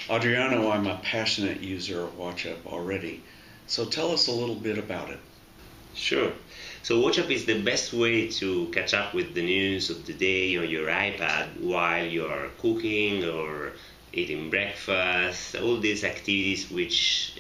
Adriano, I'm a passionate user of Watchup already, so tell us a little bit about it. Sure. So Watchup is the best way to catch up with the news of the day on your iPad while you're cooking or eating breakfast. All these activities, which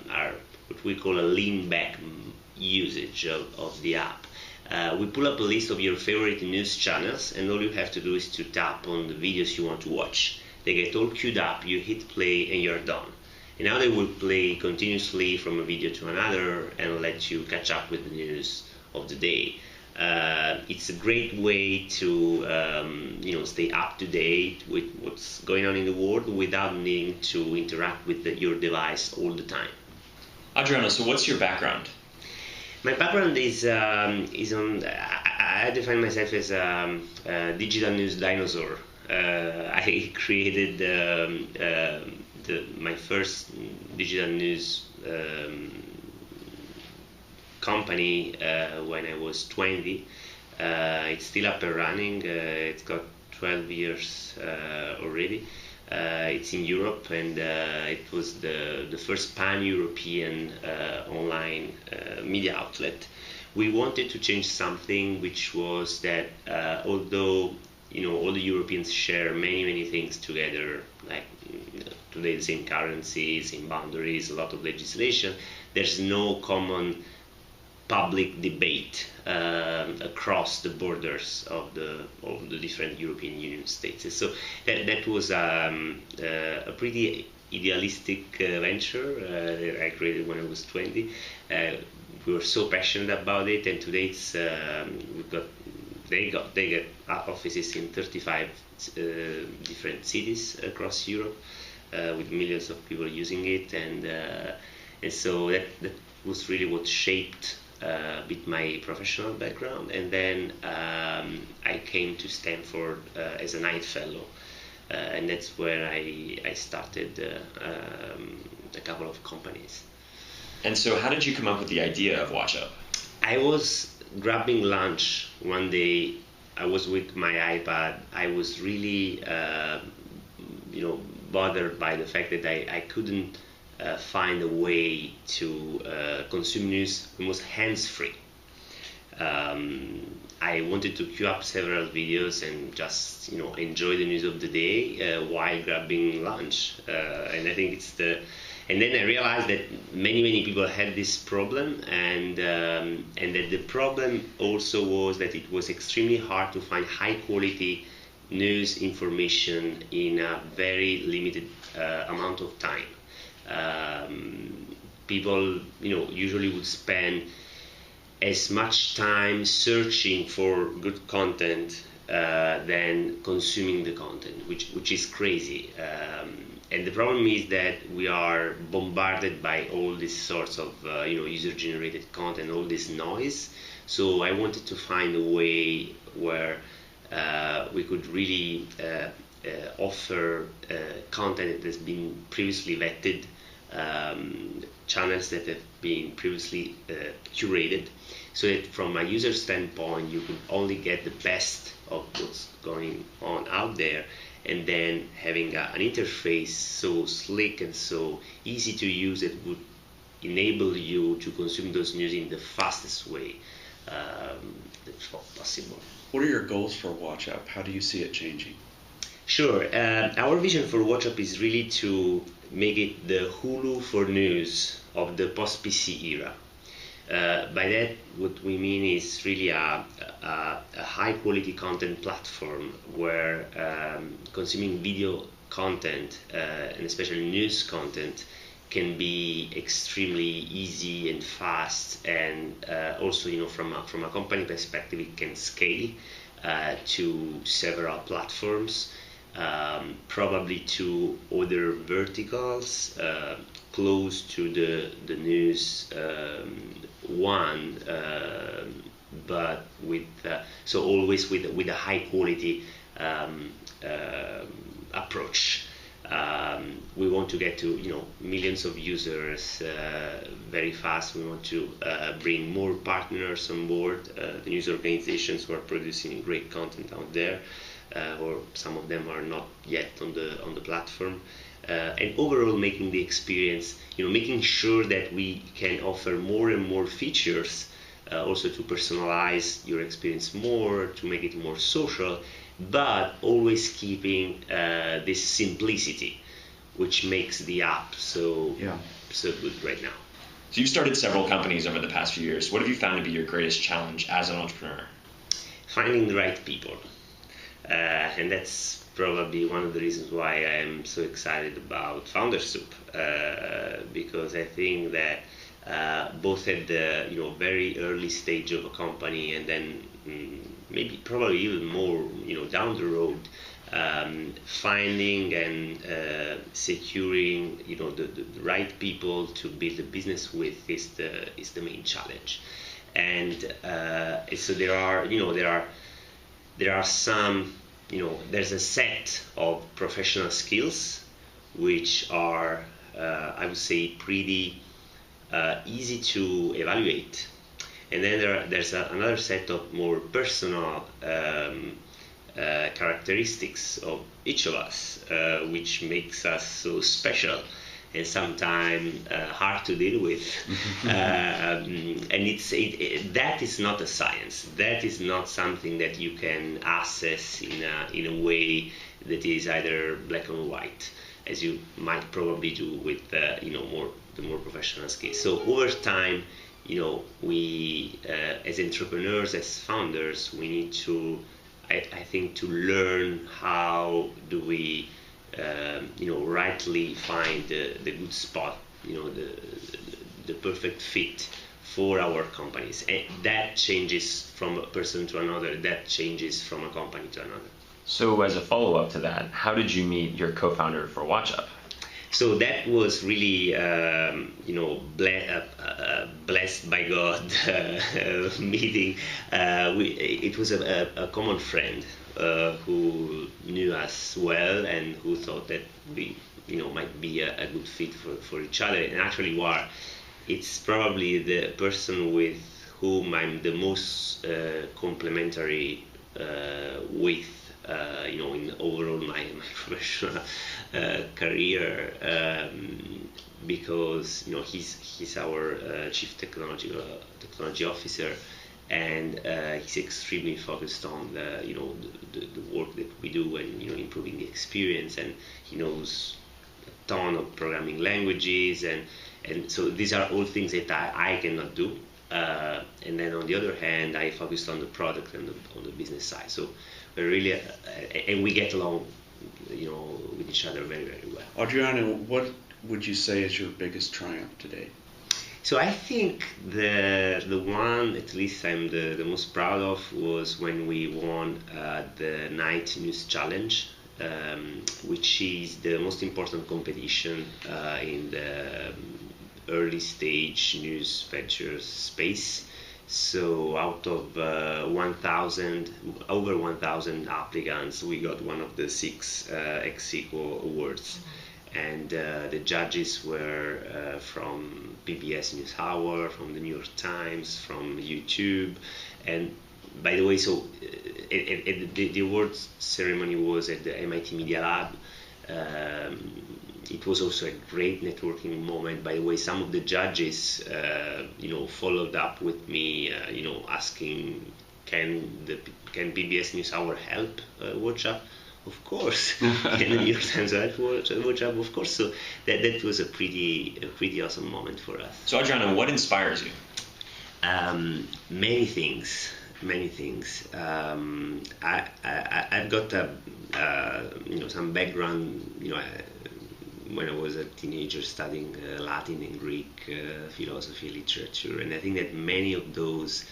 are what we call a lean back usage of the app. We pull up a list of your favorite news channels, and all you have to do is to tap on the videos you want to watch. They get all queued up, you hit play, and you're done. And now they will play continuously from a video to another and let you catch up with the news of the day. It's a great way to stay up to date with what's going on in the world without needing to interact with your device all the time. Adriano, so what's your background? My background is on. I define myself as a digital news dinosaur. I created my first digital news company when I was 20. It's still up and running. It's got 12 years already. It's in Europe, and it was the first pan-European online media outlet. We wanted to change something, which was that although all the Europeans share many things together, like today the same currency, same boundaries, a lot of legislation, there's no common public debate across the borders of the different European Union states. So that was a pretty idealistic venture that I created when I was 20. We were so passionate about it, and today they get offices in 35 different cities across Europe with millions of people using it, and so that was really what shaped a bit my professional background. And then I came to Stanford as a Knight Fellow, and that's where I started a couple of companies. And so how did you come up with the idea of Watchup? I was grabbing lunch one day. I was with my iPad. I was really bothered by the fact that I couldn't find a way to consume news almost hands-free. I wanted to queue up several videos and just enjoy the news of the day while grabbing lunch. And I think and then I realized that many people had this problem, and that the problem also was that it was extremely hard to find high quality news information in a very limited amount of time. People usually would spend as much time searching for good content than consuming the content, which is crazy. And the problem is that we are bombarded by all these sorts of user-generated content, all this noise. So I wanted to find a way where we could really offer content that has been previously vetted, channels that have been previously curated, so that from a user standpoint you could only get the best of what's going on out there, and then having an interface so slick and so easy to use that would enable you to consume those news in the fastest way that's possible. What are your goals for Watchup? How do you see it changing? Sure. Our vision for Watchup is really to make it the Hulu for news of the post-PC era. By that, what we mean is really a high-quality content platform where consuming video content, and especially news content, can be extremely easy and fast, and also, from a company perspective, it can scale to several platforms, probably to other verticals close to the news one, but so always with a high quality approach. We want to get to millions of users very fast. We want to bring more partners on board, the news organizations who are producing great content out there. or some of them are not yet on the platform. And overall, making the experience, making sure that we can offer more and more features, also to personalize your experience more, to make it more social, but always keeping this simplicity, which makes the app so good right now. So you've started several companies over the past few years. What have you found to be your greatest challenge as an entrepreneur? Finding the right people, and that's probably one of the reasons why I am so excited about Founder Soup, because I think that both at the very early stage of a company, and then maybe probably even more down the road, finding and securing the right people to build a business with is the main challenge. And so there are some, there's a set of professional skills which are, I would say, pretty easy to evaluate. And then there's another set of more personal characteristics of each of us, which makes us so special and sometimes hard to deal with. And that is not a science. That is not something that you can assess in a way that is either black and white, as you might probably do with the more professional skills. So over time, we as entrepreneurs, as founders, we need to, I think, to learn how do we rightly find the good spot, the perfect fit for our companies. And that changes from a person to another, that changes from a company to another. So as a follow-up to that, how did you meet your co-founder for Watchup? So that was really, blessed by God meeting. It was a common friend who knew us well and who thought that we, might be a good fit for each other. And actually, it's probably the person with whom I'm the most complementary with. In overall my professional career, because he's our chief technology officer, and he's extremely focused on the work that we do and improving the experience, and he knows a ton of programming languages, and so these are all things that I cannot do. And then on the other hand, I focused on the product and on the business side. So we're really, and we get along, with each other very, very well. Adriano, what would you say is your biggest triumph today? So I think the one, at least I'm the most proud of, was when we won the Night News Challenge, which is the most important competition in the early stage news ventures space. So out of over 1,000 applicants, we got one of the 6 ex aequo awards. And the judges were from PBS NewsHour, from the New York Times, from YouTube. And by the way, so the awards ceremony was at the MIT Media Lab. It was also a great networking moment. By the way, some of the judges, followed up with me, asking, can PBS NewsHour help Watchup? Of course. Can the New York Times help Watchup? Of course. So that was a pretty awesome moment for us. So Adriano, what inspires you? Many things. I've got some background. When I was a teenager studying Latin and Greek philosophy, literature, and I think that many of those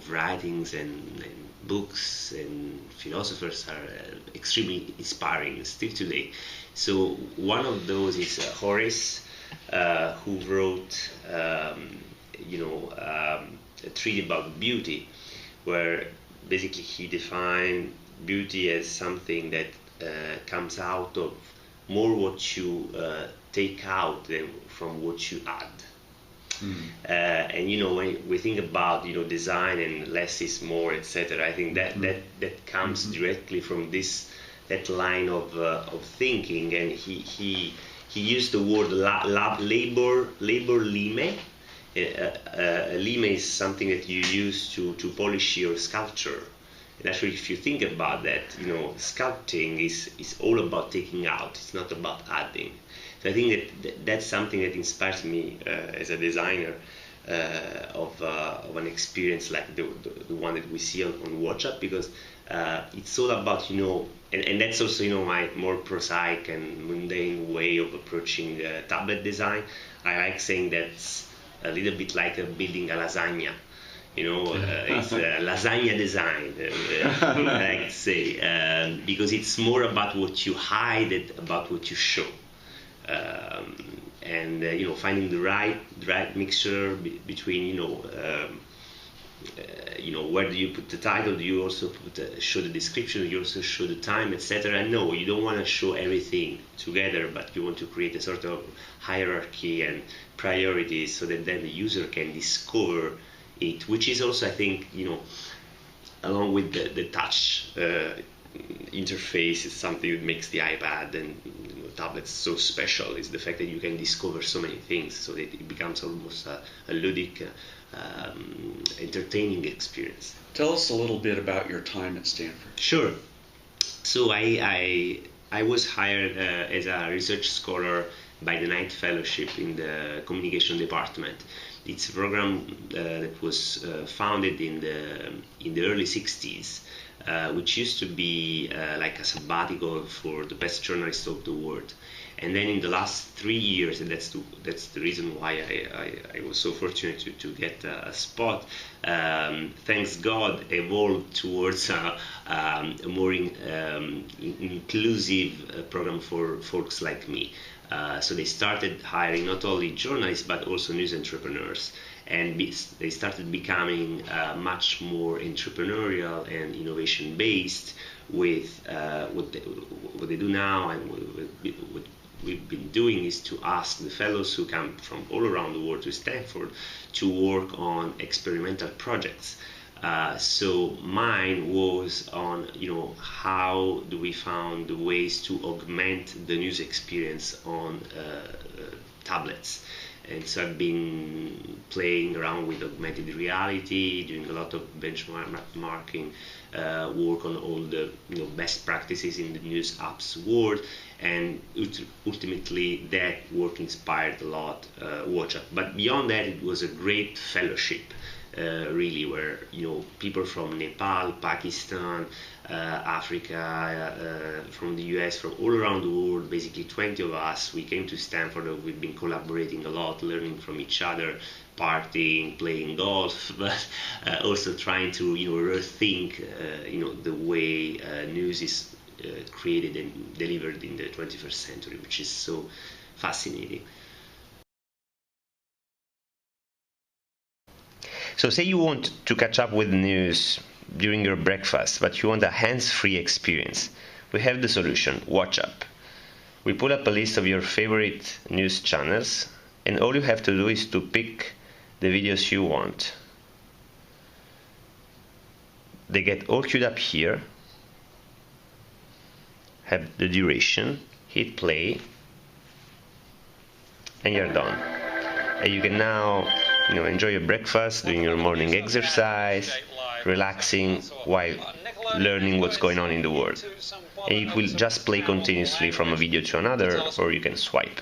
writings and books and philosophers are extremely inspiring still today. So one of those is Horace, who wrote a treatise about beauty, where basically he defined beauty as something that comes out of more what you take out than from what you add. And when we think about design and less is more, etc., I think that comes directly from that line of thinking. And he used the word labor lime. Lime is something that you use to polish your sculpture. And actually, if you think about that, sculpting is all about taking out. It's not about adding. So I think that's something that inspires me as a designer of an experience like the one that we see on Watchup, because it's all about and that's also my more prosaic and mundane way of approaching tablet design. I like saying that's a little bit like building a lasagna. It's a lasagna design, I like to say, because it's more about what you hide than about what you show. And finding the right mixture between where do you put the title, do you also show the description, do you also show the time, etc. No, you don't want to show everything together, but you want to create a sort of hierarchy and priorities so that then the user can discover it, which is also, I think, along with the touch interface, is something that makes the iPad and tablets so special, is the fact that you can discover so many things, so that it becomes almost a ludic, entertaining experience. Tell us a little bit about your time at Stanford. Sure. So I was hired as a research scholar by the Knight Fellowship in the communication department. It's a program that was founded in the early 60s, which used to be like a sabbatical for the best journalists of the world. And then in the last 3 years, and that's the reason why I was so fortunate to get a spot, thanks God, evolved towards a more inclusive program for folks like me. So they started hiring not only journalists but also news entrepreneurs, and they started becoming much more entrepreneurial and innovation based with what they do now. And what we've been doing is to ask the fellows who come from all around the world to Stanford to work on experimental projects. So mine was on, how do we find the ways to augment the news experience on tablets. And so I've been playing around with augmented reality, doing a lot of benchmarking work on all the best practices in the news apps world, and ultimately that work inspired a lot Watchup. But beyond that, it was a great fellowship. Really, where people from Nepal, Pakistan, Africa, from the US, from all around the world, basically 20 of us, we came to Stanford. We've been collaborating a lot, learning from each other, partying, playing golf, but also trying to rethink the way news is created and delivered in the 21st century, which is so fascinating. So say you want to catch up with news during your breakfast, but you want a hands-free experience. We have the solution, Watchup. We pull up a list of your favorite news channels, and all you have to do is to pick the videos you want. They get all queued up here, have the duration, hit play, and you're done. And you can now enjoy your breakfast, doing your morning exercise, relaxing while learning what's going on in the world. And it will just play continuously from a video to another, or you can swipe.